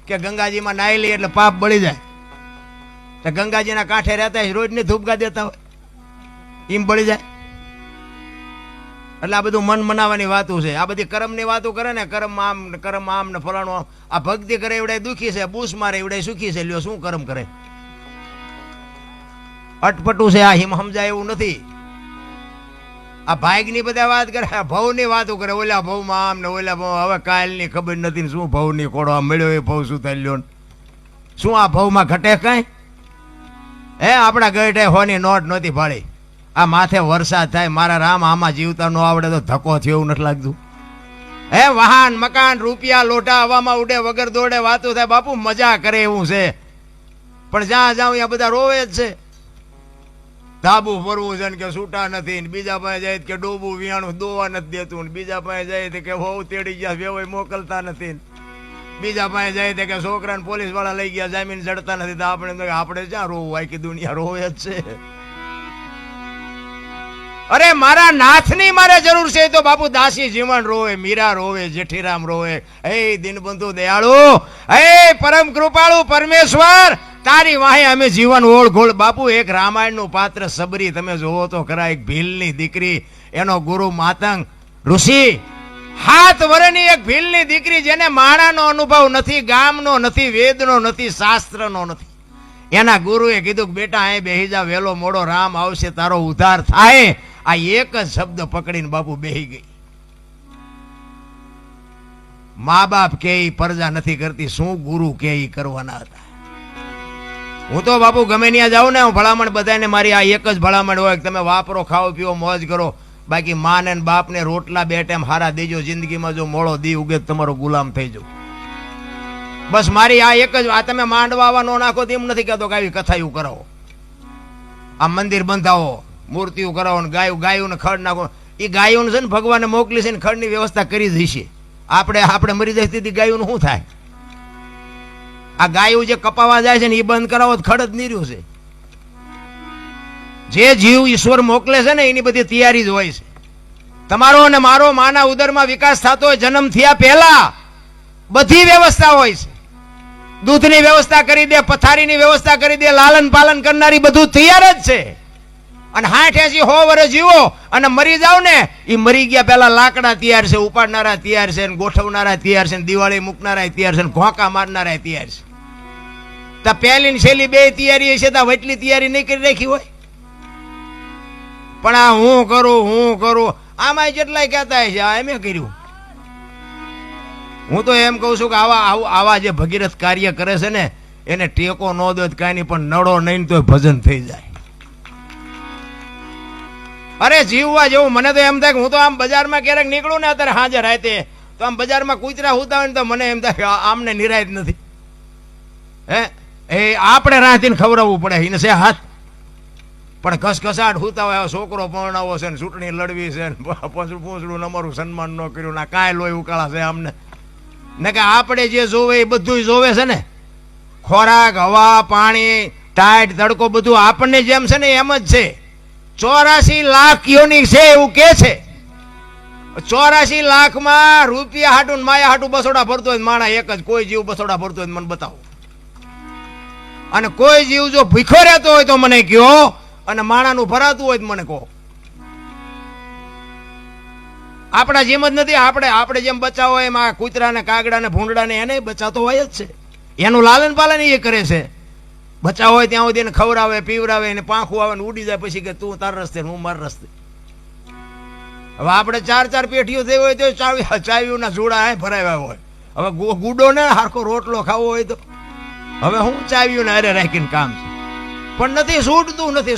કે ગંગાજીમાં નાહી લઈએ એટલે પાપ બળી જાય, તો ગંગાજીના કાંઠે રહેતા રોજની ધૂપગા દેતા હોય એમ બળી જાય. એટલે આ બધું મન મનાવાની વાતું છે. આ બધી કર્મની વાતો કરે ને, કર્મ આમ ને ફલાણું આમ. આ ભક્તિ કરે એવડે દુખી છે, બૂસ મારે એવડે સુખી છે. લ્યો શું કર્મ કરે? અટપટું છે આ. હિમ સમજાય એવું નથી. આ ભાગની બધા વાત કરે, ભવની વાતો કરે. ઓલા ભવમાં આમ ને ઓલા ભવ. હવે કાલની ખબર નથી ને શું ભવની કોડો આ મળ્યો એ ભવ શું થઈ લ્યો. શું આ ભવમાં ઘટે કઈ? હે આપણા ગઢે હોની નોટ નહોતી ભાળી. આ માથે વરસાદ થાય, મારા રામ આમાં જીવતા ન આવડે તો ધક્કો થયો એવું નથી લાગતું? હે વાહન મકાન રૂપિયા લોટા હવામાં ઉડે વગર દોડે વાતો થાય. બાપુ મજા કરે એવું છે, પણ જ્યાં જાઉં ત્યાં બધા રોવે જ છે. ધાબુ ફરવું છે ને કે છૂટા નથી, બીજા પાસે જાય કે ડોબું વિયાણું દોવા નથી દેતું, બીજા પાસે જાય કે હોવ તેડી ગયા વેવાય મોકલતા નથી, બીજા પાસે જાય કે છોકરાને પોલીસ વાળા લઈ ગયા જામીન ચડતા નથી. તો આપણે જ્યાં રોવું, આખી દુનિયા રોવે જ છે. અરે મારા નાથની મારે જરૂર છે તો બાપુ દાસી જીવન રોવે, મીરા રોવે, જેઠીરામ રોવે. હે દીનબંધુ દયાળુ, હે પરમ કૃપાળુ પરમેશ્વર, તારી વાહે અમે જીવન ઓળઘોળ. બાપુ એક રામાયણનું પાત્ર સબરી તમે જોવો તો ખરા. એક ભીલની દીકરી, એનો ગુરુ માતંગ ઋષિ, 7 વર્ષની એક ભીલની દીકરી, જેને માણાનો અનુભવ નથી, ગામનો નથી, વેદનો નથી, શાસ્ત્રનો નથી. એના ગુરુએ કીધું કે બેટા અહીં બેહી જા, વેલો મોડો રામ આવશે, તારો ઉદ્ધાર થાય. આ એક જ શબ્દ પકડીને બાપુ બેહી ગઈ. મા બાપ કે પરજા નથી કરતી, શું ગુરુ કે કરવાના હતા? હું તો બાપુ ગમે ત્યાં જાઉં ને, હું ભલામણ બધાને મારી આ એક જ ભલામણ હોય કે તમે વાપરો, ખાઓ પીવો, મોજ કરો. બાકી મા ને બાપ ને રોટલા 2 ટાઈમ હારા દેજો. જિંદગીમાં જો મોડો દી ઉગે તમારો ગુલામ થઈ જાવ. બસ મારી આ એક જ. આ તમે માંડવા નો નાખો તેમ નથી કહેતો કે આવી કથાયું કરાવો, આ મંદિર બંધાવો, મૂર્તિઓ કરાવો ને ગાયું ને ખડ નાખો. એ ગાયું છે ને ભગવાને મોકલી છે ને ખડની વ્યવસ્થા કરી જ છે. આપણે મરી જાય તેથી ગાયું શું થાય? આ ગાયું જે કપાવા જાય છે ને એ બંધ કરાવો તો ખડ જ નીર્યું છે. જે જીવ ઈશ્વર મોકલે છે ને એની બધી તૈયારી જ હોય છે. તમારો અને મારો માના ઉદરમાં વિકાસ થતો હોય જન્મ થયા પહેલા બધી વ્યવસ્થા હોય છે. દૂધની વ્યવસ્થા કરી દે, પથારીની વ્યવસ્થા કરી દે, લાલન પાલન કરનારી બધું તૈયાર જ છે. અને 60-80 વર્ષ જીવો અને મરી જાવ ને, એ મરી ગયા પહેલા લાકડા તૈયાર છે, ઉપાડનારા તૈયાર છે, ગોઠવનારા તૈયાર છે, દિવાળી મૂકનારા તૈયાર છે, ઘોંકા મારનારા તૈયાર છે. તો પહેલી ને છેલ્લી 2 તૈયારી હશે તો વટલી તૈયારી નહીં કરી રાખી હોય. પણ આ હું કરું આમાં જેટલાય કહેતા છે આ એમ કર્યું. હું તો એમ કહું છું કે આવા જે ભગીરથ કાર્ય કરે છે ને એને ટેકો ન દો કાંઈ નહીં, પણ નડો નહીં તો ભજન થઈ જાય. અરે જીવવા જેવું. મને તો એમ થાય કે હું તો આમ બજારમાં ક્યારેક નીકળું ને અત્યારે હાજર રાતે, તો આમ બજારમાં કૂતરા હુતા હોય ને તો મને એમ થાય કે આમને નિરાયત નથી. હે એ આપણે રાતીને ખવડાવવું પડે એને છે હાથ. પણ ઘસઘસાટ હુતા હોય, છોકરો પરણાવો છે ને ચૂંટણી લડવી છે ને પૂંછડું અમારું સન્માન ન કર્યું ના કાંઈ લોહી ઉકાળા છે અમને ને. કે આપણે જે જોવે એ બધું જોવે છે ને, ખોરાક, હવા, પાણી, ટાઈટ, તડકો બધું આપણને જેમ છે ને એમ જ છે. 84 લાખ યોની છે એવું કે છે. 84 લાખમાં રૂપિયા હાટું માયા હાટું બસોડા ભરતો હોય માણા એક જ. કોઈ જીવ બસોડા ભરતો હોય મને બતાવો. અને કોઈ જીવ જો ભૂખો રહેતો હોય તો મને કહો, અને માણાનું ભરાતું હોય તો મને કહો. આપણા જેમ જ નથી. આપણે જેમ બચાવો એમ આ કૂતરા ને કાગડા ને ભૂંડડા ને એને બચાતો હોય જ છે. એનું લાલન પાલન એ કરે છે. બચાવ હોય ત્યાં સુધી એને ખવડાવે, પીવડાવે, એને પાંખું આવે ને ઉડી જાય પછી કે તું તાર રસ્તે હું મારા રસ્તે. હવે આપણે 4 પેઢીઓ થઈ હોય તો ચાવીઓના જોડા ભરાવ્યા હોય. હવે ગુડો ને હારખો રોટલો ખાવો હોય તો હવે હું ચાવીઓને હારે રાખીને કામ છે, પણ નથી છૂટતું નથી.